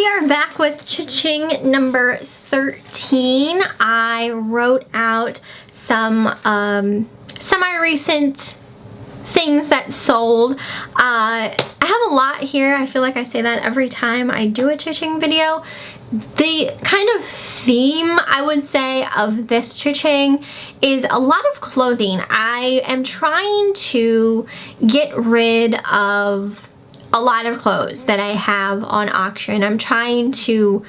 we are back with Cha-Ching number 13. I wrote out some semi-recent things that sold. I have a lot here. I feel like I say that every time I do a Cha-Ching video. The kind of theme, I would say, of this Cha-Ching is a lot of clothing. I am trying to get rid of a lot of clothes that I have on auction. I'm trying to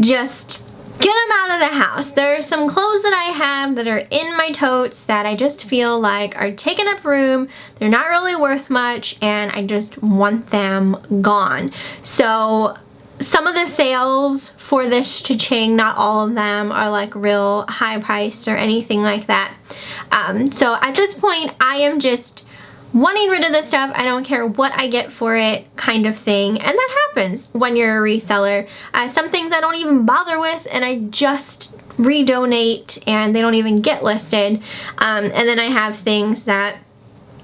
just get them out of the house. There are some clothes that I have that are in my totes that I just feel like are taking up room. They're not really worth much and I just want them gone. So some of the sales for this Cha-Ching, not all of them, are like real high priced or anything like that. So at this point I am just wanting rid of this stuff. I don't care what I get for it, kind of thing. And that happens when you're a reseller. Some things I don't even bother with and I just redonate and they don't even get listed. And then I have things that,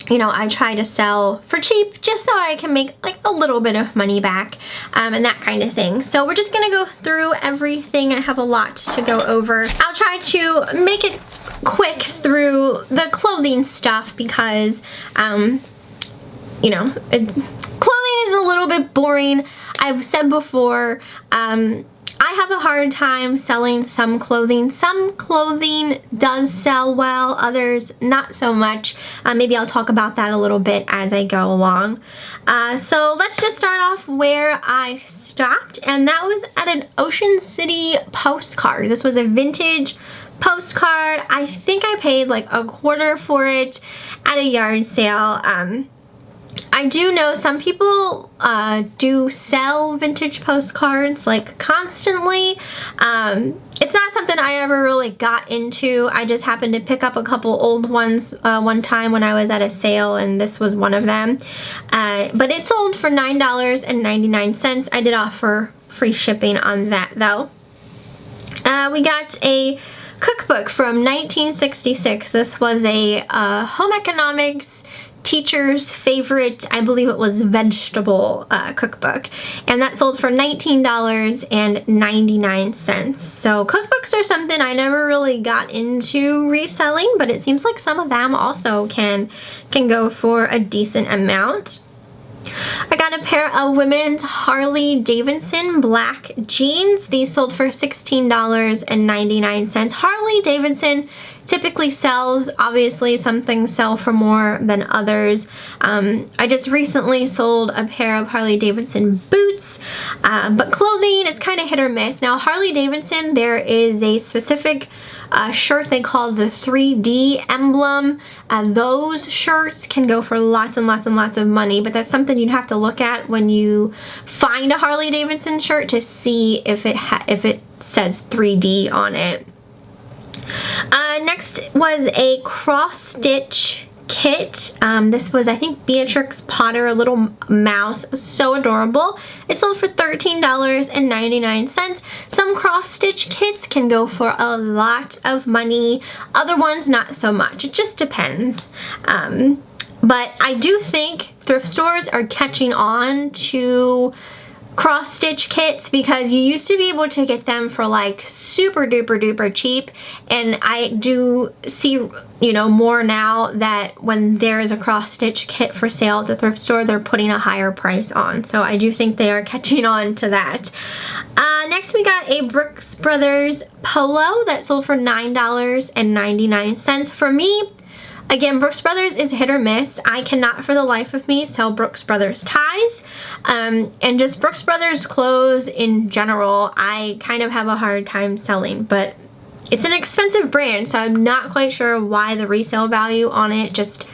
you know, I try to sell for cheap just so I can make like a little bit of money back, and that kind of thing. So we're just gonna go through everything. I have a lot to go over. I'll try to make it quick through the clothing stuff because, you know, clothing is a little bit boring. I've said before, I have a hard time selling some clothing. Some clothing does sell well, others not so much. Maybe I'll talk about that a little bit as I go along. So let's just start off where I stopped, and that was at an Ocean City postcard. This was a vintage postcard. I think I paid like $1/4 for it at a yard sale. I do know some people do sell vintage postcards like constantly. It's not something I ever really got into. I just happened to pick up a couple old ones one time when I was at a sale, and this was one of them. But it sold for $9.99. I did offer free shipping on that though. We got a cookbook from 1966. This was a home economics teacher's favorite, I believe it was vegetable cookbook, and that sold for $19.99. So cookbooks are something I never really got into reselling, but it seems like some of them also can go for a decent amount. I got a pair of women's Harley Davidson black jeans. These sold for $16.99. Harley Davidson typically sells, obviously some things sell for more than others. I just recently sold a pair of Harley Davidson boots, but clothing is kind of hit or miss. Now Harley Davidson, there is a specific shirt they call the 3D emblem. Those shirts can go for lots and lots and lots of money, but that's something you'd have to look at when you find a Harley Davidson shirt to see if it says 3D on it. Next was a cross-stitch kit. This was, I think, Beatrix Potter, a little mouse. It was so adorable. It sold for $13.99. Some cross-stitch kits can go for a lot of money. Other ones, not so much. It just depends. But I do think thrift stores are catching on to cross-stitch kits because you used to be able to get them for like super duper duper cheap, and I do see, you know, more now that when there is a cross-stitch kit for sale at the thrift store, they're putting a higher price on. So I do think they are catching on to that. Next we got a Brooks Brothers polo that sold for $9.99. For me, again, Brooks Brothers is hit or miss. I cannot for the life of me sell Brooks Brothers ties. And just Brooks Brothers clothes in general, I kind of have a hard time selling. But it's an expensive brand, so I'm not quite sure why the resale value on it just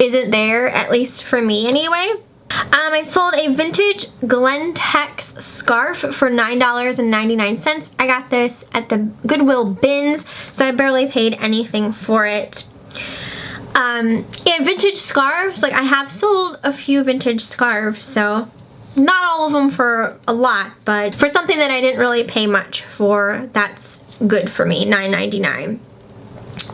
isn't there, at least for me anyway. I sold a vintage Glen Tex scarf for $9.99. I got this at the Goodwill bins, so I barely paid anything for it. And vintage scarves, like I have sold a few vintage scarves, so not all of them for a lot, but for something that I didn't really pay much for, that's good for me, $9.99.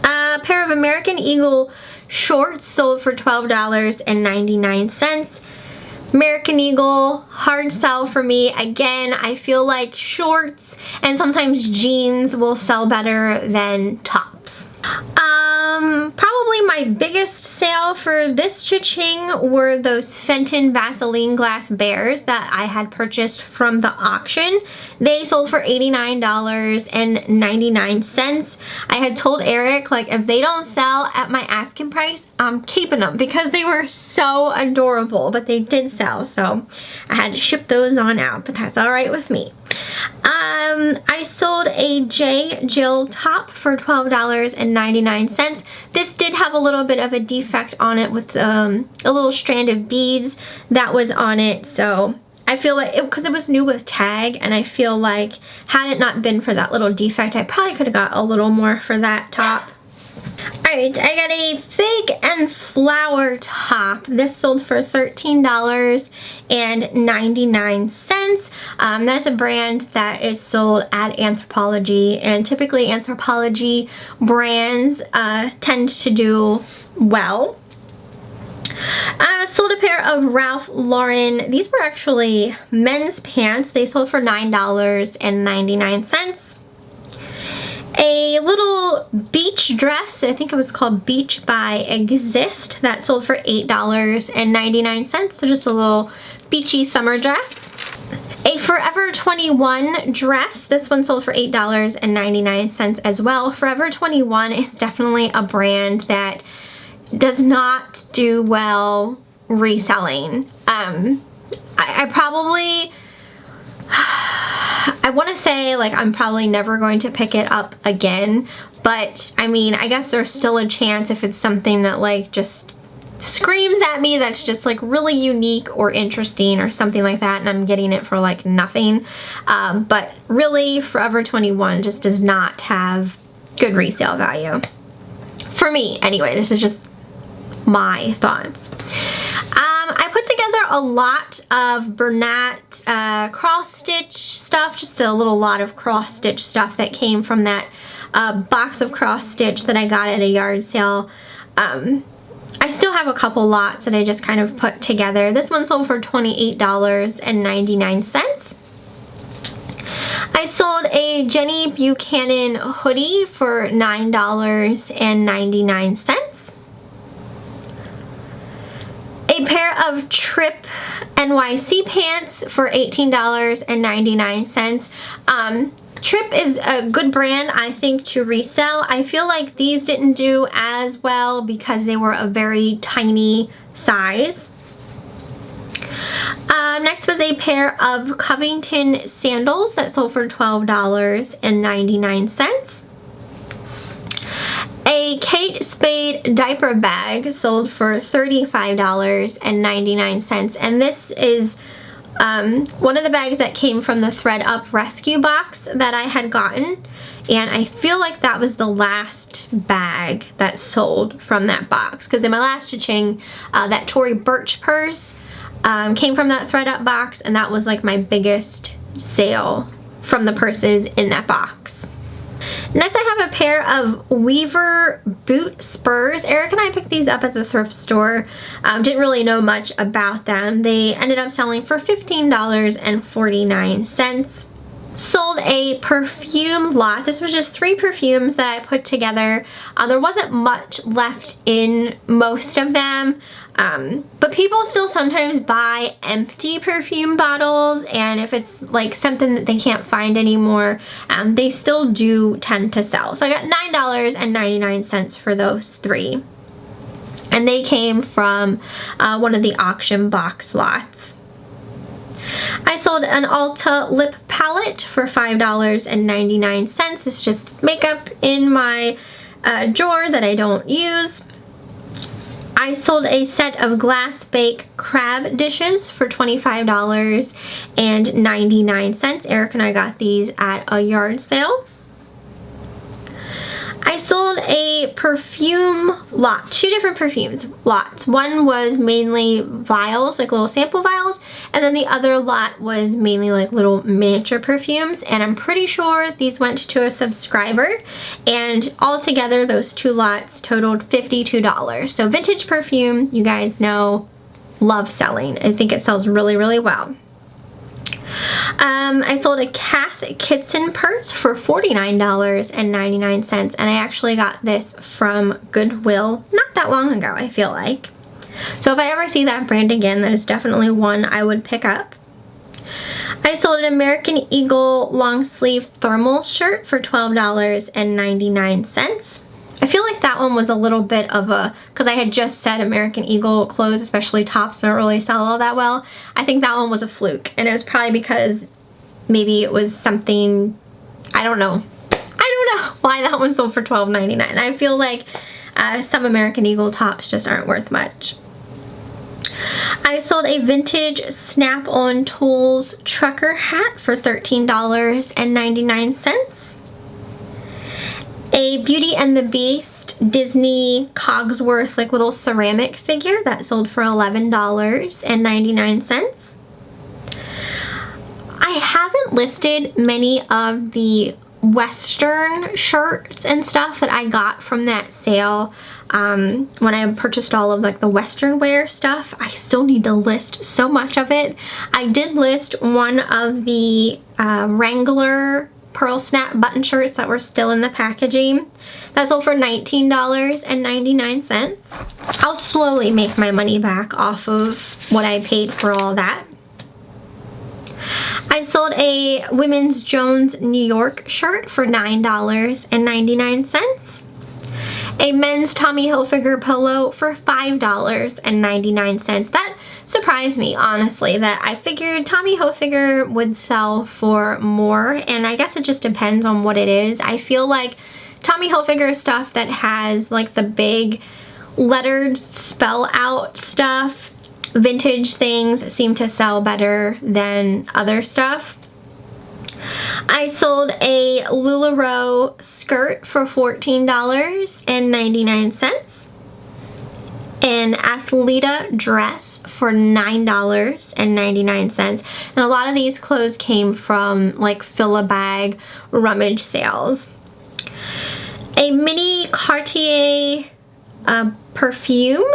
A pair of American Eagle shorts sold for $12.99. American Eagle, hard sell for me. Again, I feel like shorts and sometimes jeans will sell better than tops. Probably my biggest sale for this cha-ching were those Fenton Vaseline glass bears that I had purchased from the auction. They sold for $89.99. I had told Eric, like, if they don't sell at my asking price, I'm keeping them because they were so adorable, but they did sell, so I had to ship those on out, but that's all right with me. I sold a J. Jill top for $12.99. This did have a little bit of a defect on it with a little strand of beads that was on it, so I feel like, because it was new with tag, and I feel like had it not been for that little defect, I probably could have got a little more for that top. Alright, I got a fig and flower top. This sold for $13.99. That's a brand that is sold at Anthropologie, and typically Anthropologie brands tend to do well. I sold a pair of Ralph Lauren. These were actually men's pants. They sold for $9.99. A little beach dress, I think it was called Beach by Exist, that sold for $8.99, so just a little beachy summer dress. A Forever 21 dress, this one sold for $8.99 as well. Forever 21 is definitely a brand that does not do well reselling. I want to say, like, I'm probably never going to pick it up again, but I mean, I guess there's still a chance if it's something that, like, just screams at me that's just, like, really unique or interesting or something like that, and I'm getting it for, like, nothing. But really, Forever 21 just does not have good resale value. For me, anyway. This is just my thoughts. I put together a lot of Bernat cross stitch stuff, just a little lot of cross stitch stuff that came from that box of cross stitch that I got at a yard sale. I still have a couple lots that I just kind of put together. This one sold for $28.99. I sold a Jenny Buchanan hoodie for $9.99. A pair of Trip NYC pants for $18.99. Trip is a good brand, I think, to resell. I feel like these didn't do as well because they were a very tiny size. Next was a pair of Covington sandals that sold for $12.99. A Kate Spade diaper bag sold for $35.99, and this is one of the bags that came from the ThreadUp rescue box that I had gotten, and I feel like that was the last bag that sold from that box, because in my last cha-ching, that Tory Burch purse came from that ThreadUp box, and that was like my biggest sale from the purses in that box. Next, I have a pair of Weaver boot spurs. Eric and I picked these up at the thrift store. Didn't really know much about them. They ended up selling for $15.49. Sold a perfume lot. This was just 3 perfumes that I put together. There wasn't much left in most of them, but people still sometimes buy empty perfume bottles, and if it's like something that they can't find anymore, they still do tend to sell. So I got $9.99 for those 3, and they came from one of the auction box lots. I sold an Ulta lip palette for $5.99. It's just makeup in my drawer that I don't use. I sold a set of glass bake crab dishes for $25.99. Eric and I got these at a yard sale. I sold a perfume lot, 2 different perfumes lots. One was mainly vials, like little sample vials, and then the other lot was mainly like little miniature perfumes, and I'm pretty sure these went to a subscriber, and altogether those 2 lots totaled $52. So vintage perfume, you guys know, love selling. I think it sells really, really well. I sold a Kath Kitson purse for $49.99, and I actually got this from Goodwill not that long ago, I feel like. So if I ever see that brand again, that is definitely one I would pick up. I sold an American Eagle long sleeve thermal shirt for $12.99. I feel like that one was a little bit of a, because I had just said American Eagle clothes, especially tops, don't really sell all that well. I think that one was a fluke, and it was probably because maybe it was something, I don't know why that one sold for $12.99. I feel like some American Eagle tops just aren't worth much. I sold a vintage Snap-on Tools trucker hat for $13.99. A Beauty and the Beast Disney Cogsworth like little ceramic figure that sold for $11.99. I haven't listed many of the Western shirts and stuff that I got from that sale when I purchased all of like the Western wear stuff. I still need to list so much of it. I did list one of the Wrangler pearl snap button shirts that were still in the packaging. That sold for $19.99. I'll slowly make my money back off of what I paid for all that. I sold a Women's Jones New York shirt for $9.99. A men's Tommy Hilfiger polo for $5.99. That surprised me, honestly, that I figured Tommy Hilfiger would sell for more, and I guess it just depends on what it is. I feel like Tommy Hilfiger stuff that has like the big lettered spell out stuff, vintage things seem to sell better than other stuff. I sold a LuLaRoe skirt for $14.99. An Athleta dress for $9.99. And a lot of these clothes came from like fill-a-bag rummage sales. A mini Cartier perfume.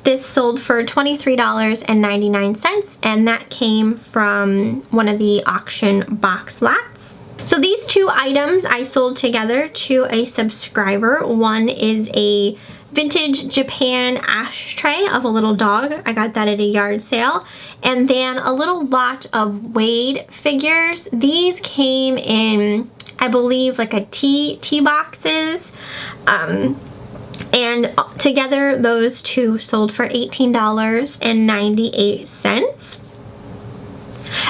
This sold for $23.99, and that came from one of the auction box lots. So these two items I sold together to a subscriber. One is a vintage Japan ashtray of a little dog. I got that at a yard sale. And then a little lot of Wade figures. These came in, I believe, like a tea boxes. And together those two sold for $18.98.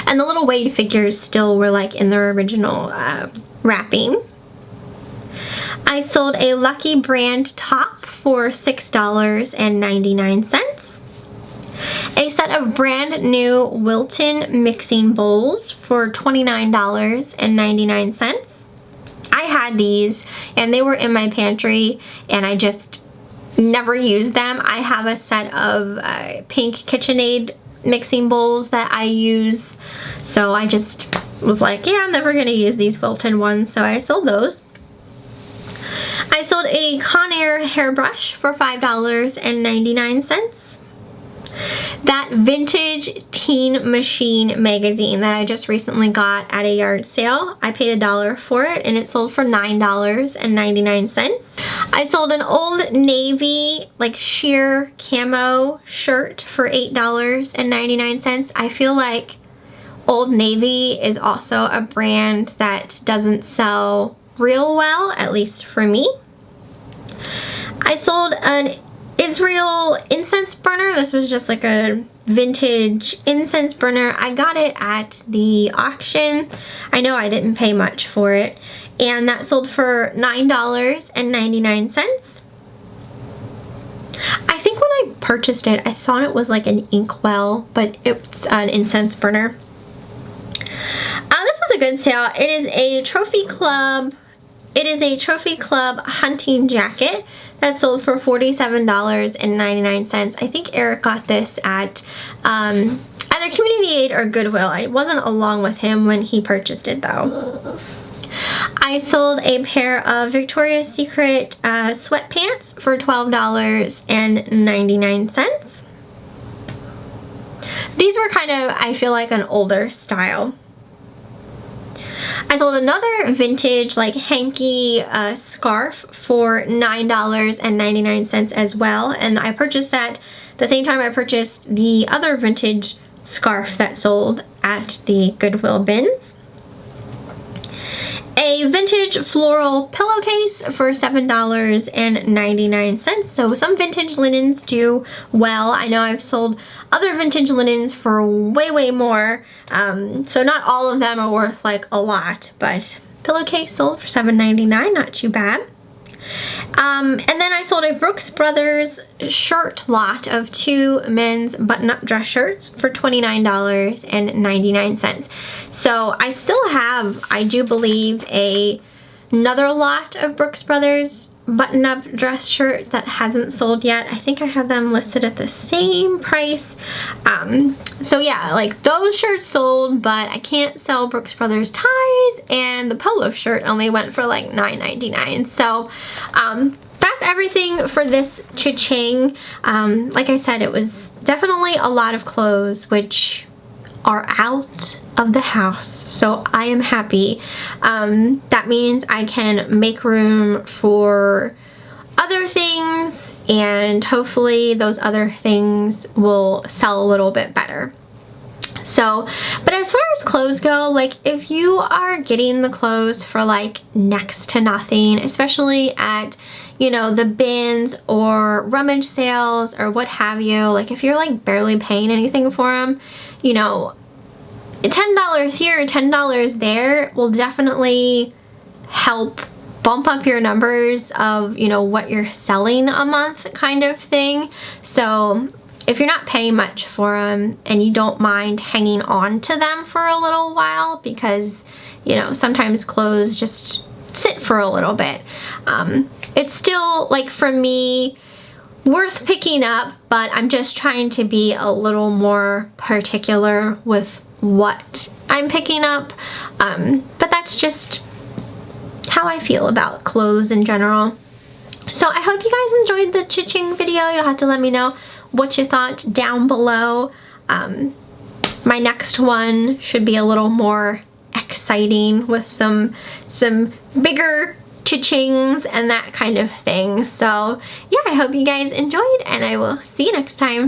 And the little Wade figures still were like in their original wrapping. I sold a Lucky Brand top for $6.99. A set of brand new Wilton mixing bowls for $29.99. I had these and they were in my pantry and I just never used them. I have a set of pink KitchenAid mixing bowls that I use, so I just was like, yeah, I'm never gonna use these Wilton ones, so I sold those. I sold a Conair hairbrush for $5.99. That vintage Teen Machine magazine that I just recently got at a yard sale, I paid $1 for it and it sold for $9.99. I sold an Old Navy like sheer camo shirt for $8.99. I feel like Old Navy is also a brand that doesn't sell real well, at least for me. I sold an Israel incense burner. This was just like a vintage incense burner. I got it at the auction. I know I didn't pay much for it. And that sold for $9.99. I think when I purchased it, I thought it was like an inkwell, but it's an incense burner. This was a good sale. It is a Trophy Club hunting jacket that sold for $47.99. I think Eric got this at either Community Aid or Goodwill. I wasn't along with him when he purchased it though. I sold a pair of Victoria's Secret sweatpants for $12.99. these were kind of, I feel like, an older style. I sold another vintage like hanky scarf for $9.99 as well, and I purchased that the same time I purchased the other vintage scarf that sold at the Goodwill bins. A vintage floral pillowcase for $7.99. So some vintage linens do well. I know I've sold other vintage linens for way more. So not all of them are worth like a lot, but pillowcase sold for $7.99, not too bad. And then I sold a Brooks Brothers shirt lot of 2 men's button-up dress shirts for $29.99. So I still have, I do believe, another lot of Brooks Brothers button-up dress shirts that hasn't sold yet. I think I have them listed at the same price. So yeah, like those shirts sold, but I can't sell Brooks Brothers ties, and the polo shirt only went for like $9.99. So that's everything for this cha-ching. Like I said, it was definitely a lot of clothes which are out of the house, so I am happy. That means I can make room for other things, and hopefully those other things will sell a little bit better. So, but as far as clothes go, like if you are getting the clothes for like next to nothing, especially at, you know, the bins or rummage sales or what have you, like if you're like barely paying anything for them, you know, $10 here, $10 there will definitely help bump up your numbers of, you know, what you're selling a month kind of thing. So if you're not paying much for them and you don't mind hanging on to them for a little while, because, you know, sometimes clothes just sit for a little bit, it's still, like, for me, worth picking up, but I'm just trying to be a little more particular with what I'm picking up. But that's just how I feel about clothes in general. So I hope you guys enjoyed the cha-ching video. You'll have to let me know what you thought down below. My next one should be a little more exciting with some bigger cha-chings and that kind of thing. So yeah, I hope you guys enjoyed, and I will see you next time.